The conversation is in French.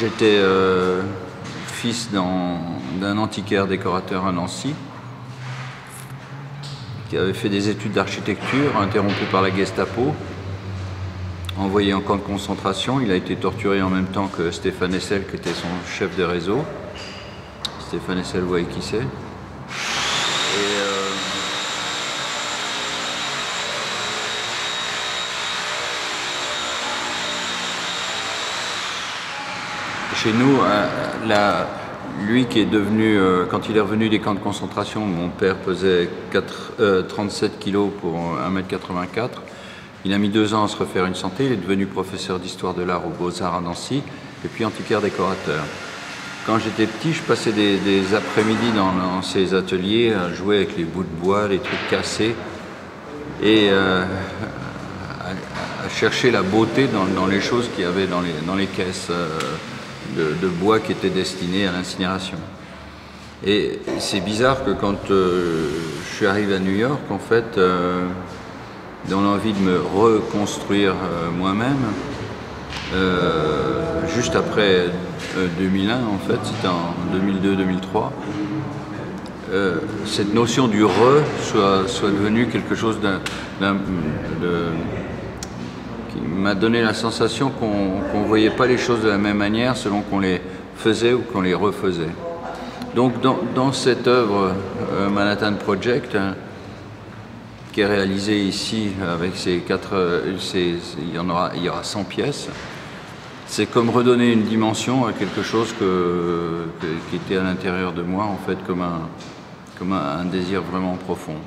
J'étais fils d'un antiquaire décorateur à Nancy qui avait fait des études d'architecture, interrompues par la Gestapo. Envoyé en camp de concentration, il a été torturé en même temps que Stéphane Hessel, qui était son chef de réseau. Stéphane Hessel, vous voyez qui c'est. Chez nous, lui qui est devenu, quand il est revenu des camps de concentration, mon père pesait 37 kg pour 1,84 m. Il a mis 2 ans à se refaire une santé. Il est devenu professeur d'histoire de l'art aux Beaux-Arts à Nancy et puis antiquaire décorateur. Quand j'étais petit, je passais des après-midi dans ses ateliers à jouer avec les bouts de bois, les trucs cassés et à chercher la beauté dans les choses qu'il y avait dans les caisses de bois qui étaient destinées à l'incinération. Et c'est bizarre que quand je suis arrivé à New York, en fait, dans l'envie de me reconstruire moi-même, juste après 2001, en fait, c'était en 2002-2003, cette notion du soit devenue quelque chose qui m'a donné la sensation qu'on ne voyait pas les choses de la même manière selon qu'on les faisait ou qu'on les refaisait. Donc dans cette œuvre Manhattan Project, qui est réalisée ici avec il y aura 100 pièces, c'est comme redonner une dimension à quelque chose qui était à l'intérieur de moi, en fait, comme un désir vraiment profond.